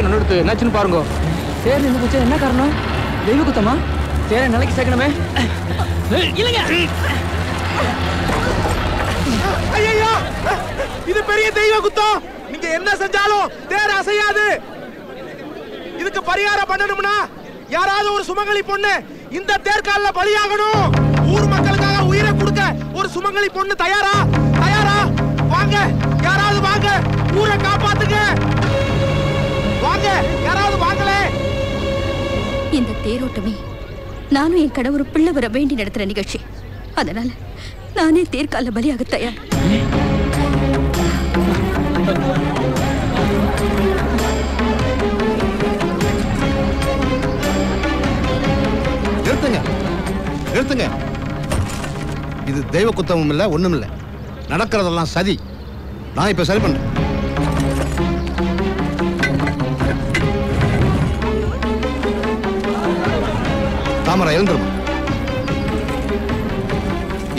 தேர் நிறுத்து, என்னாச்சுன்னு பாருங்க. தேர் நின்று போச்சு, என்ன காரணம்? தெய்வ குத்தமா? தேரை நாளைக்கு சேர்க்கணுமே. இல்லைங்க, ஐயோ, இது பெரிய தெய்வ குத்தம். நீங்க என்ன செஞ்சாலும் தேர் அசையாது. இதுக்கு பரிகாரம் பண்ணணும்னா யாராவது ஒரு சுமங்கலி பொண்ணு இந்த தேர்கால்ல பலியாகணும். ஊர் மக்களுக்காக உயிரை கொடுக்க ஒரு சுமங்கலி பொண்ணு தயாரா? தயாரா? வாங்க, யாராவது வாங்க, ஊரை காப்பாத்துங்க. வாங்க, யாராவது வாங்களே. இந்த தேரோட்டமே நானும் என் கணவர் பிள்ளை வர வேண்டி நடத்துற நிகழ்ச்சி. அதனால நானே தேர்கால பலியாக தயார். நிறுத்துங்க, நிறுத்துங்க. இது தெய்வ குத்தமும் இல்ல, ஒண்ணும் இல்ல. நடக்கிறதெல்லாம் சதி. நான் இப்ப சரி பண்றேன். தாமரை எழுந்துருமா.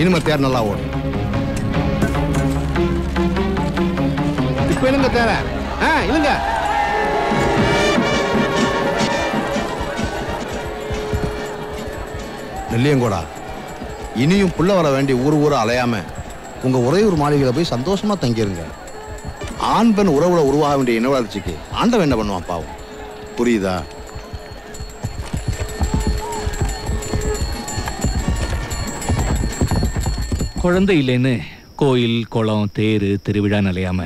இனிமே தேர் நல்லா ஓடும். இப்ப இல்லைங்க தேர இல்லைங்க. நெல்லியங்கோடா, இனியும் புள்ள வர வேண்டிய ஊர் அலையாம உங்க உறையூர் மாளிகையில போய் சந்தோஷமா தங்கிருங்க. ஆண் பெண் உறவுல உருவாக வேண்டிய இன வளர்ச்சிக்கு ஆண்டவன் என்ன பண்ணுவான் பாவம். புரியுதா? குழந்தை இல்லைன்னு கோயில் குளம் தேரு திருவிழா நிலையாம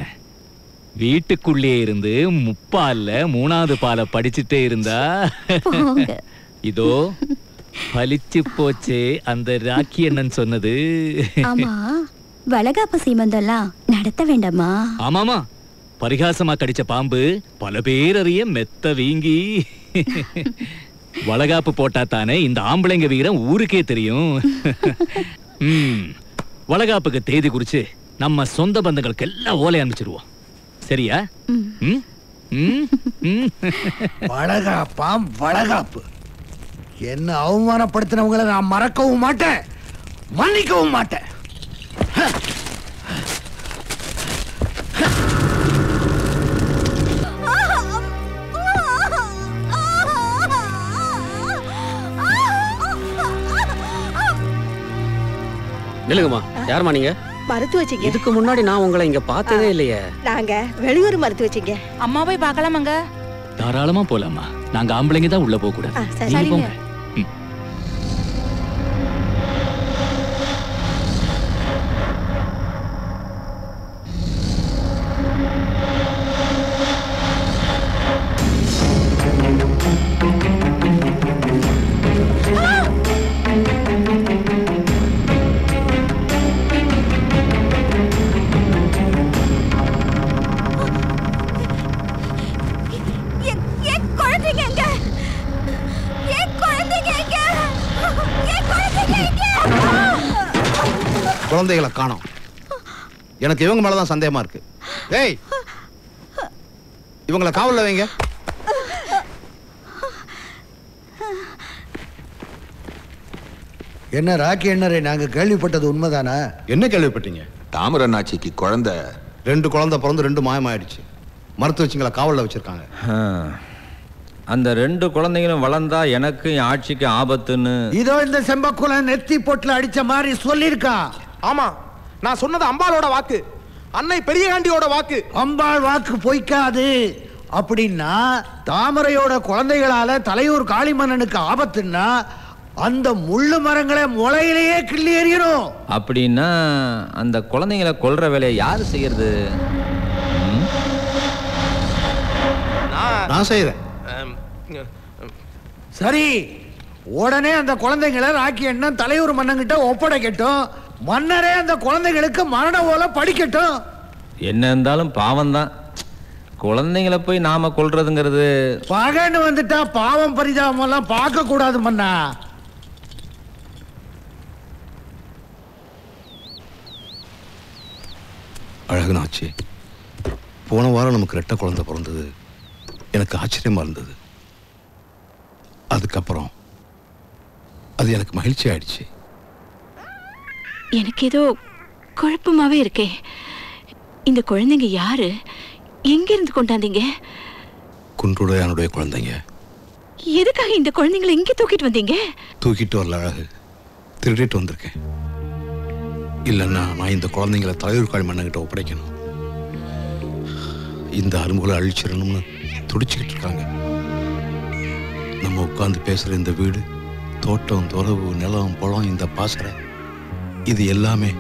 வீட்டுக்குள்ளே இருந்து முப்பால்ல 3வது பாலை படிச்சுட்டே இருந்தா இதோ பலிச்சு போச்சே அந்த ராக்கி அண்ணன் சொன்னது. ஆமா, வளகாப்பு சீமந்தெல்லாம் நடத்த வேண்டாமா? ஆமாமா, பரிகாசமா கடிச்ச பாம்பு பல பேர் அறிய மெத்த வீங்கி. வளகாப்பு போட்டா தானே இந்த ஆம்பளைங்க வீரம் ஊருக்கே தெரியும். வளகாப்புக்கு தேதி குறிச்சு நம்ம சொந்த பந்தங்களுக்கு எல்லாம் ஓலை அனுப்பிச்சிருவோம். சரியா? வளகாப்பாம் வளகாப்பு. என்ன அவமானப்படுத்தினவங்களை நான் மறக்கவும் மாட்டேன், மன்னிக்கவும் மாட்டேன். நிலுங்கம்மா, யாருமா நீங்க? மருத்துவ வச்சிங்க. இதுக்கு முன்னாடி நான் உங்களை இங்க பார்த்ததே இல்லையே. நாங்க வெளியூர் மருத்துவ வச்சிங்க. அம்மா போய் பார்க்கலாமாங்க? தாராளமா போலாமா. நாங்க ஆம்பளைங்க தான் உள்ள போக கூடாது. நீங்க போங்க. குழந்தைகளை காணோம். எனக்கு இவங்க மேலதான் சந்தேகமா இருக்கு. ஏய், இவங்களை காவல்ல வைங்க. என்ன ராக்கி அண்ணரே, நாங்க கேள்விப்பட்டது உண்மைதானா? என்ன கேள்விப்பட்டீங்க? தாமரநாச்சிக்கு குழந்தை 2 குழந்தை பிறந்து 2 மாயமாயிடுச்சு. மருத்துவச்சிங்களை காவல்ல வச்சிருக்காங்க. அந்த 2 குழந்தைகளும் வளர்ந்தா எனக்கு ஆட்சிக்கு ஆபத்துன்னு இதோ இந்த செம்பக்குல நெத்தி போட்டுல அடிச்ச மாதிரி சொல்லிருக்கா. ஆமா, நான் சொன்னது அம்பாளோட வாக்கு, அன்னை பெரியகாண்டியோட வாக்கு. அம்பாள் வாக்கு பொய்க்காது. அப்படின்னா தாமரையோட குழந்தைகளால தலையூர் காளிமன்னனுக்கு ஆபத்துன்னா அந்த முள்ளு மரங்களை முளையிலேயே கிள்ளி எறியணும். அப்படின்னா அந்த குழந்தைங்களை கொல்ற வேலையை யாரு செய்யறது? நான் செய்யறேன். சரி, உடனே அந்த குழந்தைகளை ராக்கி அண்ணன் தலையூர் மன்னங்கிட்ட ஒப்படைக்கட்டும். மன்னரே அந்த குழந்தைகளுக்கு மரண ஓலை படிக்கட்டும். என்ன இருந்தாலும் பாவம் தான். குழந்தைங்களை போய் நாம கொல்றதுங்கிறது பகன்னு வந்துட்டா பாவம் பரிதாபம் எல்லாம் பார்க்க கூடாது மன்னா. அழகுனாச்சு, போன வாரம் நமக்கு 2 குழந்தை பிறந்தது. எனக்கு ஆச்சரியமா இருந்தது. அதுக்கப்புறம் அது எனக்கு மகிழ்ச்சி ஆயிடுச்சு. எனக்கு ஏதோ குழப்பமாவே இருக்கே. இந்த குழந்தைங்க யாரு? எங்க இருந்து கொண்டாந்தீங்க? குன்றுடையானுடைய குழந்தைங்க. எதுக்காக இந்த குழந்தைங்களை இங்கே தூக்கிட்டு வந்தீங்க? தூக்கிட்டு வரல அழகு, திருடிட்டு வந்திருக்கேன். இல்லைன்னா நான் இந்த குழந்தைங்களை தலையூர்காழி மன்னங்கிட்ட ஒப்படைக்கணும். இந்த அரும்புகளை அழிச்சிடணும்னு துடிச்சுக்கிட்டு இருக்காங்க. நம்ம உட்கார்ந்து பேசுற இந்த வீடு, தோட்டம், தொலைவு, நிலம், பழம், இந்த பாசறை, இது எல்லாமே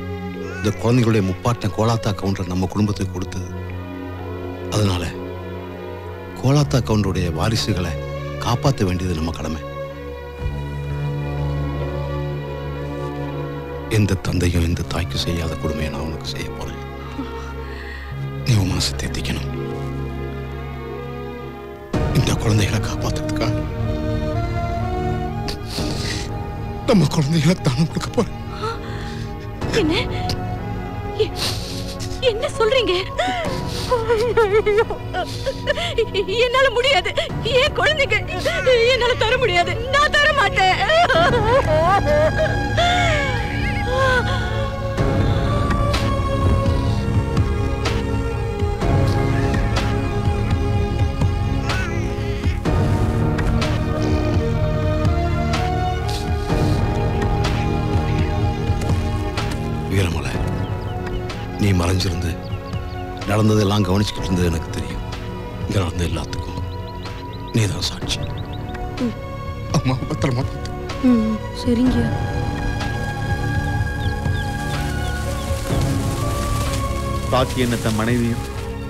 இந்த குழந்தைகளுடைய முப்பாட்டன் கோலாத்தா கவுண்டர் நம்ம குடும்பத்துக்கு கொடுத்தது. அதனால கோலாத்தா கவுண்டருடைய வாரிசுகளை காப்பாற்ற வேண்டியது நம்ம கடமை. எந்த தந்தையும் எந்த தாய்க்கும் செய்யாத கொடுமையை நான் உனக்கு செய்ய போறேன். நீ உன் மனசை தேத்திக்கணும். இந்த குழந்தைகளை காப்பாத்துறதுக்காக நம்ம குழந்தைகளை தானம் கொடுக்க போறேன். என்ன சொல்றீங்க? என்னால முடியாது. ஏன் குழந்தைங்க என்னால தர முடியாது. நான் தர மாட்டேன். வீரமலை, நீ மறைஞ்சிருந்து நடந்ததெல்லாம் கவனிச்சுக்கிட்டு இருந்தது எனக்கு தெரியும். இங்க நடந்த எல்லாத்துக்கும் நீதான் சாட்சி. அம்மா பத்திரமா. சரிங்க. பாக்கி என்ன தன் மனைவியும்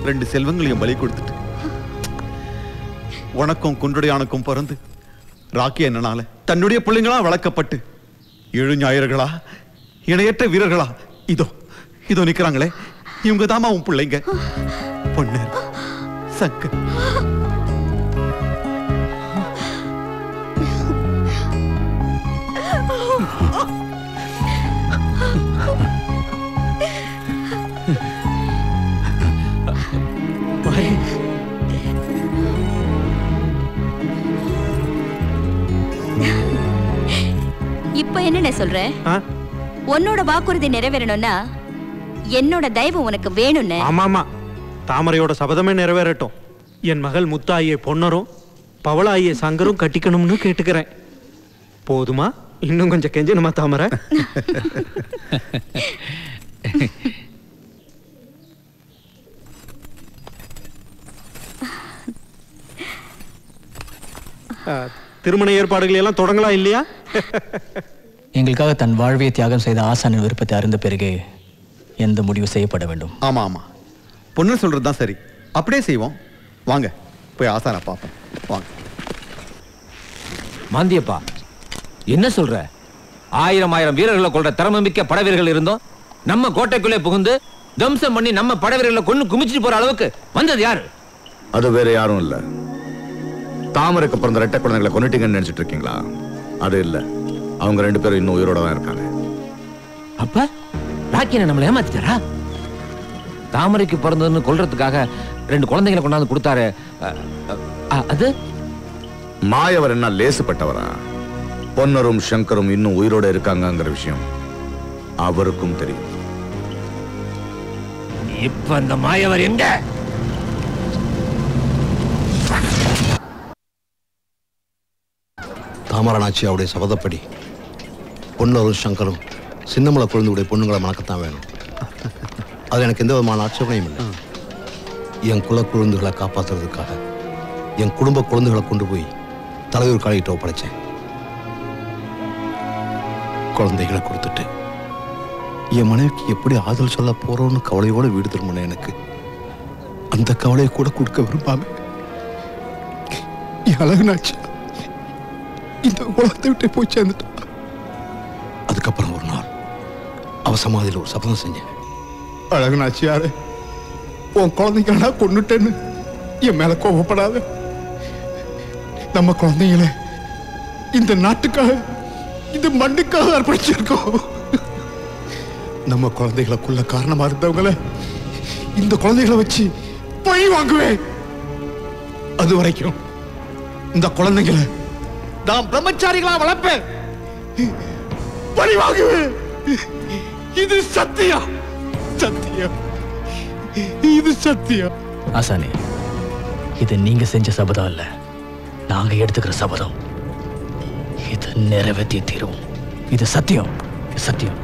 2 செல்வங்களையும் பலி கொடுத்துட்டு உனக்கும் குன்றுடையானுக்கும் பிறந்து ராக்கி என்னனால தன்னுடைய பிள்ளைங்களா வளர்க்கப்பட்டு 7 ஞாயிறுகளா இணையற்ற வீரர்களா இதோ இதோ நிக்கிறாங்களே, இவங்க தாமா உன் பிள்ளைங்க. பொண்ணு சக்கு. இப்ப என்ன சொல்ற? உன்னோட வாக்குறுதி நிறைவேறணும்னா என்னோட தயவு உனக்கு வேணும்னு. ஆமாமா, தாமரையோட சபதமே நிறைவேறட்டும். என் மகள் முத்தாயை பொன்னரும் பவளாயை சங்கரும் கட்டிக்கணும்னு கேட்டுக்கிறேன். போதுமா? இன்னும் கொஞ்சம் கெஞ்சணுமா தாமரை? திருமண ஏற்பாடுகள் எல்லாம் தொடங்கலாம் இல்லையா? எங்களுக்காக தன் வாழ்வையை தியாகம் செய்த ஆசானின் விருப்பத்தை அறிந்த பிறகு எந்த முடிவு செய்யப்பட வேண்டும். ஆமா ஆமா, பொண்ணு சொல்றதுதான் சரி. அப்படியே செய்வோம். வாங்க போய் ஆசான பாப்போம். வாங்க. மாந்தியப்பா, என்ன சொல்ற? 1000 வீரர்களை கொண்ட திறமை மிக்க படவீரர்கள் இருந்தோம். நம்ம கோட்டைக்குள்ளே புகுந்து தம்சம் பண்ணி நம்ம படவீரர்களை கொண்டு குமிச்சிட்டு போற அளவுக்கு வந்தது யாரு? அது வேற யாரும் இல்ல. தாமரைக்கு பிறந்த 2 குழந்தைகளை கொன்னுட்டீங்கன்னு நினைச்சிட்டு இருக்கீங்களா? அது இல்ல. அவங்க 2 பேரும் இன்னும் உயிரோட தான் இருக்காங்க. அப்ப ராக்கியனை நம்மளை ஏமாத்திட்டாரா? தாமரைக்கு பிறந்ததுன்னு கொல்றதுக்காக 2 குழந்தைகளை கொண்டாந்து கொடுத்தாரு. அது மாயவர் என்ன லேசுப்பட்டவரா? பொன்னரும் சங்கரும் இன்னும் உயிரோட இருக்காங்கிற விஷயம் அவருக்கும் தெரியும். இப்ப அந்த மாயவர் எங்க? தாமரநாச்சி அவருடைய சபதப்படி பொன்னரும் சங்கரும் சின்னமலை குழந்தையுடைய பொண்ணுங்களை மணக்கத்தான் வேணும். அது எனக்கு எந்த விதமான ஆட்சேபனையும் இல்லை. என் குல குழந்தைகளை காப்பாற்றுறதுக்காக என் குடும்ப குழந்தைகளை கொண்டு போய் தலைவர் காலிகிட்ட ஒப்படைச்சேன். குழந்தைகளை கொடுத்துட்டு என் மனைவிக்கு எப்படி ஆதல் சொல்ல போறோம்னு கவலையோட வீடு திரும்பின எனக்கு அந்த கவலையை கூட கொடுக்க விரும்பாம அழகுனாச்சு இந்த உலகத்தை விட்டு போய் சேர்ந்துட்டான். அதுக்கப்புறம் ஒரு நாள் அவ சமாதியில் ஒரு சபதம் செஞ்சேன். அழகுனாச்சியாரு, உன் குழந்தைங்களா கொண்டுட்டேன்னு என் மேல கோபப்படாத. நம்ம குழந்தைங்களை இந்த நாட்டுக்காக இந்த மண்ணுக்காக அர்ப்பணிச்சிருக்கோம். நம்ம குழந்தைகளுக்குள்ள காரணமா இருந்தவங்கள இந்த குழந்தைகளை வச்சு பழி வாங்குவேன். அது வரைக்கும் இந்த குழந்தைகளை நான் பிரம்மச்சாரிகளா வளர்ப்பேன், பழி வாங்குவேன். இது சத்தியம், சத்தியம், இது சத்தியம். ஆசானே, இது நீங்க செஞ்ச சபதம் இல்ல, நாங்க எடுத்துக்கிற சபதம். இது நிறைவேற்றி தீரும். இது சத்தியம், சத்தியம்.